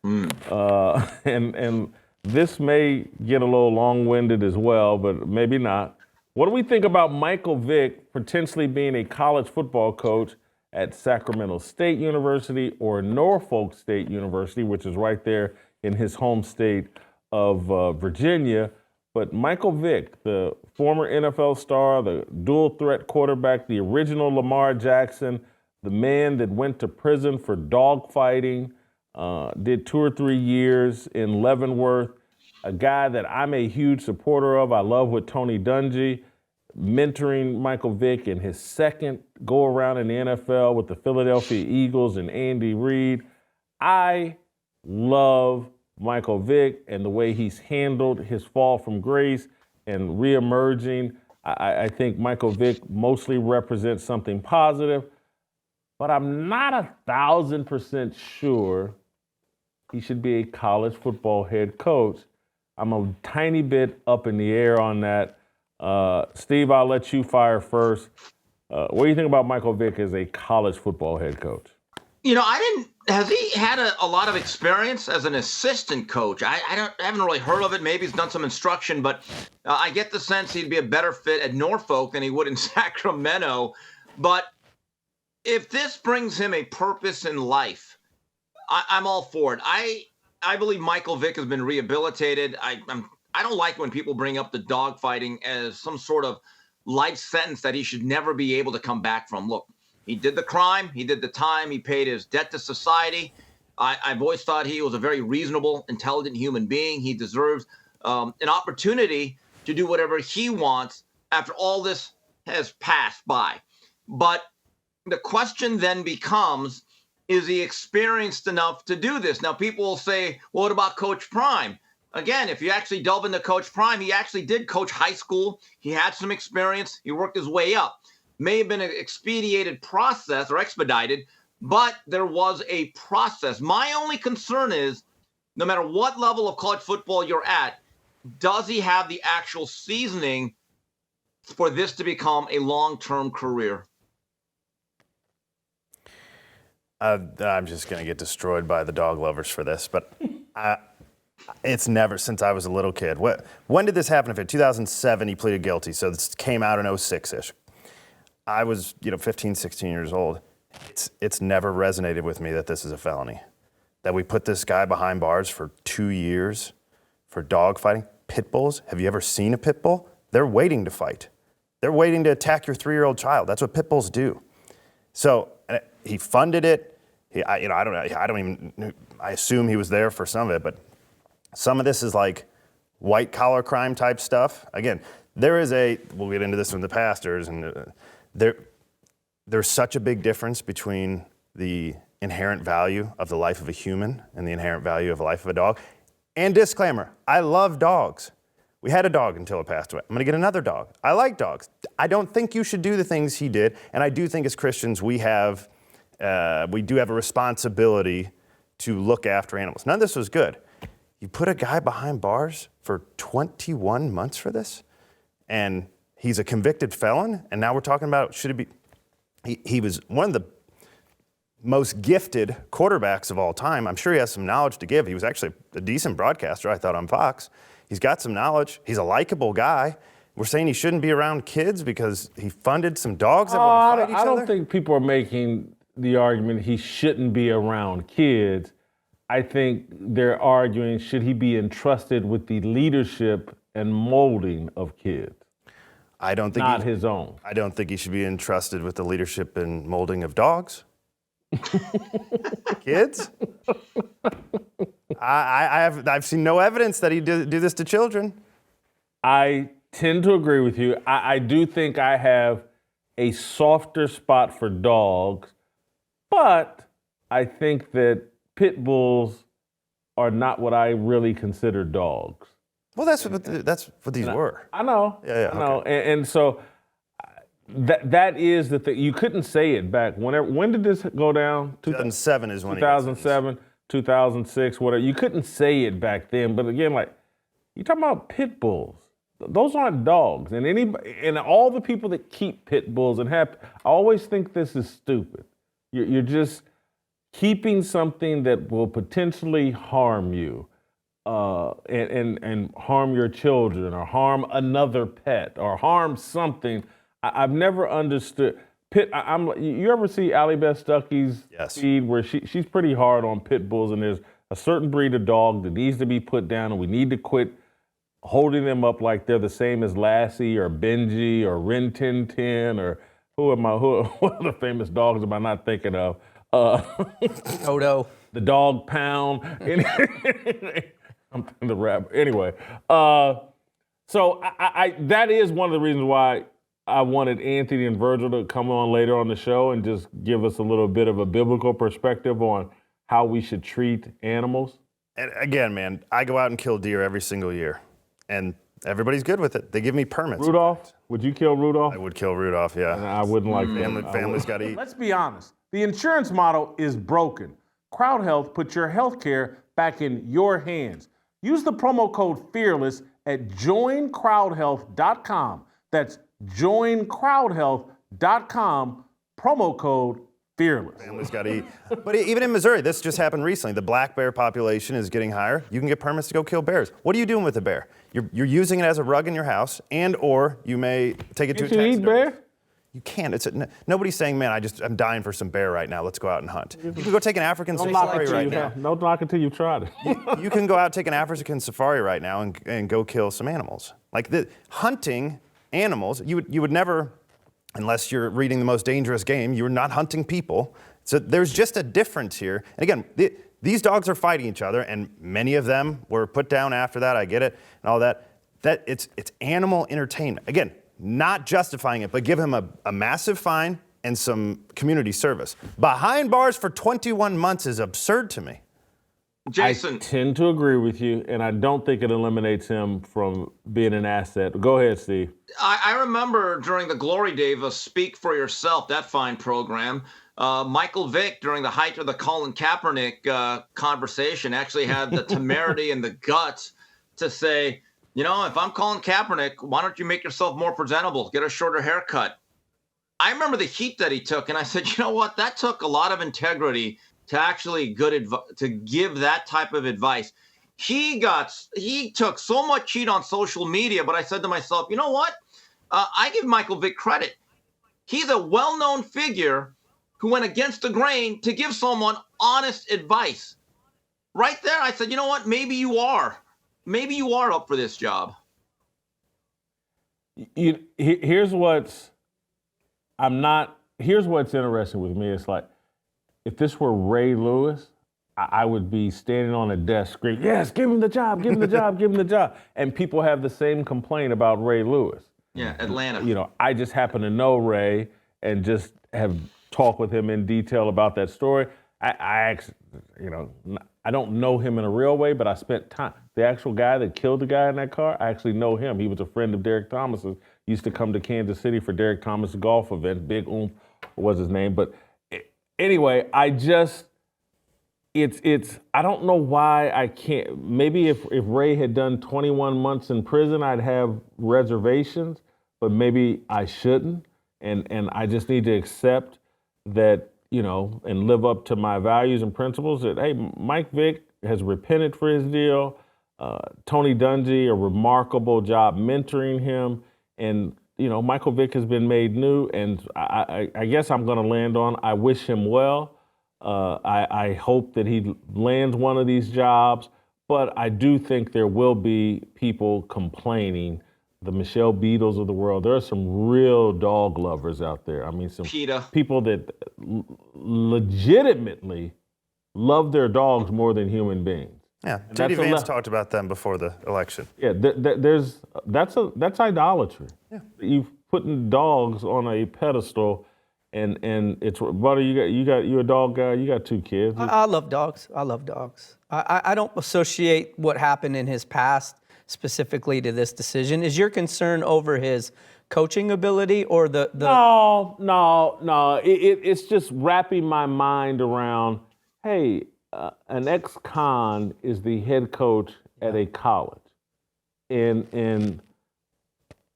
And this may get a little long-winded as well, but maybe not. What do we think about Michael Vick potentially being a college football coach at Sacramento State University or Norfolk State University, which is right there in his home state of Virginia? But Michael Vick, the former NFL star, the dual threat quarterback, the original Lamar Jackson, the man that went to prison for dogfighting, did 2 or 3 years in Leavenworth, a guy that I'm a huge supporter of. I love what Tony Dungy, mentoring Michael Vick in his second go around in the NFL with the Philadelphia Eagles and Andy Reid. I love Michael Vick and the way he's handled his fall from grace and reemerging. I think Michael Vick mostly represents something positive, but I'm not 1,000% sure he should be a college football head coach. I'm a tiny bit up in the air on that. Steve, I'll let you fire first. What do you think about Michael Vick as a college football head coach? Has he had a lot of experience as an assistant coach? I haven't really heard of it. Maybe he's done some instruction, but I get the sense he'd be a better fit at Norfolk than he would in Sacramento. But if this brings him a purpose in life, I'm all for it. I believe Michael Vick has been rehabilitated. I don't like when people bring up the dogfighting as some sort of life sentence that he should never be able to come back from. Look, he did the crime. He did the time. He paid his debt to society. I've always thought he was a very reasonable, intelligent human being. He deserves an opportunity to do whatever he wants after all this has passed by. But the question then becomes, is he experienced enough to do this? Now, people will say, well, what about Coach Prime? Again, if you actually delve into Coach Prime, he actually did coach high school. He had some experience. He worked his way up. May have been an expedited process or expedited, but there was a process. My only concern is, no matter what level of college football you're at, does he have the actual seasoning for this to become a long-term career? I'm just going to get destroyed by the dog lovers for this, but it's never, since I was a little kid. When did this happen? In 2007, he pleaded guilty, so this came out in 06-ish. I was, 15, 16 years old. It's never resonated with me that this is a felony, that we put this guy behind bars for 2 years for dog fighting. Pit bulls, have you ever seen a pit bull? They're waiting to fight. They're waiting to attack your 3-year-old child. That's what pit bulls do. So he funded it. I assume he was there for some of it, but some of this is like white collar crime type stuff. Again, we'll get into this from the pastors, and there's such a big difference between the inherent value of the life of a human and the inherent value of the life of a dog. And disclaimer, I love dogs. We had a dog until it passed away. I'm gonna get another dog. I like dogs. I don't think you should do the things he did, and I do think as Christians we do have a responsibility to look after animals. None of this was good. You put a guy behind bars for 21 months for this, and he's a convicted felon, and now we're talking about should it be, he was one of the most gifted quarterbacks of all time. I'm sure he has some knowledge to give. He was actually a decent broadcaster, I thought, on Fox. He's got some knowledge. He's a likable guy. We're saying he shouldn't be around kids because he funded some dogs that want to fight each other? I don't think people are making the argument he shouldn't be around kids. I think they're arguing, should he be entrusted with the leadership and molding of kids? I don't think not his own. I don't think he should be entrusted with the leadership and molding of dogs. Kids? I've seen no evidence that he do this to children. I tend to agree with you. I do think I have a softer spot for dogs, but I think that pit bulls are not what I really consider dogs. Well, that's what these were. I know. Yeah, I know. Okay. And so that is the thing. You couldn't say it back whenever. When did this go down? 2007 is when 2007, 2006, whatever. You couldn't say it back then. But again, like, you're talking about pit bulls. Those aren't dogs. And all the people that keep pit bulls and I always think this is stupid. You're just keeping something that will potentially harm you and harm your children or harm another pet or harm something, I've never understood. You ever see Allie Beth Stuckey's Yes. feed where she's pretty hard on pit bulls, and there's a certain breed of dog that needs to be put down, and we need to quit holding them up like they're the same as Lassie or Benji or Rin Tin Tin or what other famous dogs am I not thinking of? Odo. The dog pound. I'm the rap. Anyway, so I that is one of the reasons why I wanted Anthony and Virgil to come on later on the show and just give us a little bit of a biblical perspective on how we should treat animals. And again, man, I go out and kill deer every single year, and everybody's good with it. They give me permits. Rudolph, would you kill Rudolph? I would kill Rudolph, yeah. I wouldn't like that. Family's got to eat. Let's be honest. The insurance model is broken. Crowd Health puts your health care back in your hands. Use the promo code FEARLESS at joincrowdhealth.com. That's joincrowdhealth.com, promo code FEARLESS. Family's got to eat. But even in Missouri, this just happened recently. The black bear population is getting higher. You can get permits to go kill bears. What are you doing with a bear? You're using it as a rug in your house, and or you may take it to a Can you eat bear? You can't. Nobody's saying, man, I'm dying for some bear right now. Let's go out and hunt. You can go take an African safari right now. No knock until you've tried it. You can go out take an African safari right now and go kill some animals. Like hunting animals, you would never, unless you're reading The Most Dangerous Game, you're not hunting people. So there's just a difference here. And again, these dogs are fighting each other, and many of them were put down after that. I get it and all that. It's animal entertainment. Again, not justifying it, but give him a massive fine and some community service. Behind bars for 21 months is absurd to me. Jason. I tend to agree with you, and I don't think it eliminates him from being an asset. Go ahead, Steve. I remember during the glory days of Speak for Yourself, that fine program, Michael Vick, during the height of the Colin Kaepernick conversation, actually had the temerity and the guts to say, if I'm Colin Kaepernick, why don't you make yourself more presentable? Get a shorter haircut. I remember the heat that he took, and I said, you know what? That took a lot of integrity to actually to give that type of advice. He took so much heat on social media, but I said to myself, you know what? I give Michael Vick credit. He's a well-known figure who went against the grain to give someone honest advice. Right there, I said, you know what? Maybe you are. Maybe you are up for this job. Here's what's interesting with me. It's like, if this were Ray Lewis, I would be standing on a desk screaming, yes, give him the job, give him the job, give him the job. And people have the same complaint about Ray Lewis. Yeah, Atlanta. I just happen to know Ray and just have talked with him in detail about that story. I actually, I don't know him in a real way, but I spent time. The actual guy that killed the guy in that car, I actually know him. He was a friend of Derek Thomas's. Used to come to Kansas City for Derek Thomas' golf event. Big Oomph was his name. But anyway, I don't know why I can't. Maybe if Ray had done 21 months in prison, I'd have reservations, but maybe I shouldn't. And I just need to accept that, and live up to my values and principles that, hey, Mike Vick has repented for his deal. Tony Dungy, a remarkable job mentoring him. And, Michael Vick has been made new. And I guess I'm going to land on, I wish him well. I hope that he lands one of these jobs. But I do think there will be people complaining, the Michelle Beadles of the world. There are some real dog lovers out there. I mean, some PETA. People that legitimately love their dogs more than human beings. Yeah, J.D. Vance talked about them before the election. Yeah, that's idolatry. Yeah. You've putting dogs on a pedestal, and it's, buddy, you're a dog guy. You got 2 kids. I love dogs. I don't associate what happened in his past specifically to this decision. Is your concern over his coaching ability or the? No. It's just wrapping my mind around, hey, an ex-con is the head coach at a college. And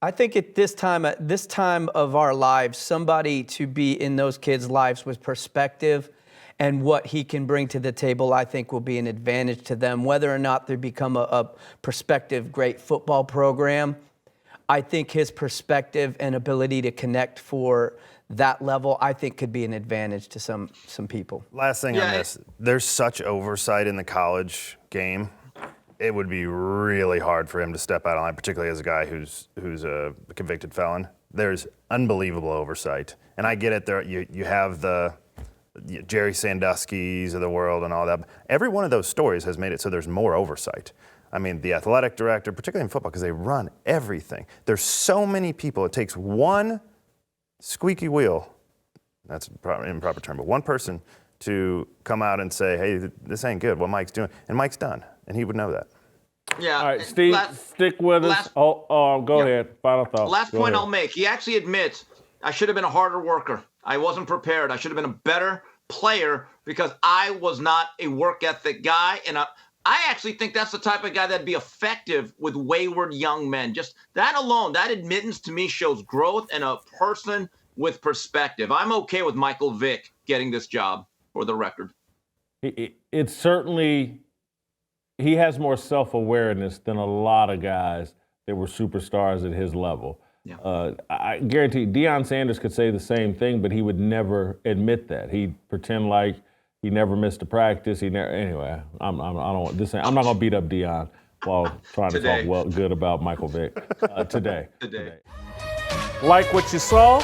I think at this time of our lives, somebody to be in those kids' lives with perspective and what he can bring to the table, I think will be an advantage to them. Whether or not they become a prospective great football program, I think his perspective and ability to connect for that level, I think could be an advantage to some people. Last thing on this, there's such oversight in the college game. It would be really hard for him to step out of line, particularly as a guy who's a convicted felon. There's unbelievable oversight. And I get it, there you have the Jerry Sandusky's of the world and all that. Every one of those stories has made it so there's more oversight. I mean, the athletic director, particularly in football, because they run everything. There's so many people. It takes one squeaky wheel, that's an improper term, but one person to come out and say, hey, this ain't good, what Mike's doing. And Mike's done, and he would know that. Yeah. All right, Steve, stick with us. Go ahead. Final thought. Last point I'll make. He actually admits, I should have been a harder worker. I wasn't prepared. I should have been a better player because I was not a work ethic guy. And I actually think that's the type of guy that'd be effective with wayward young men. Just that alone, that admittance to me shows growth and a person with perspective. I'm okay with Michael Vick getting this job, for the record. It's certainly, he has more self-awareness than a lot of guys that were superstars at his level. Yeah. I guarantee Deion Sanders could say the same thing, but he would never admit that. He'd pretend like he never missed a practice. Anyway, I'm not gonna beat up Deion while trying to talk good about Michael Vick today. Like what you saw?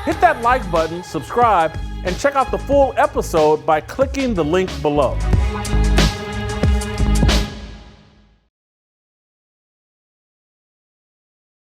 Hit that like button, subscribe, and check out the full episode by clicking the link below.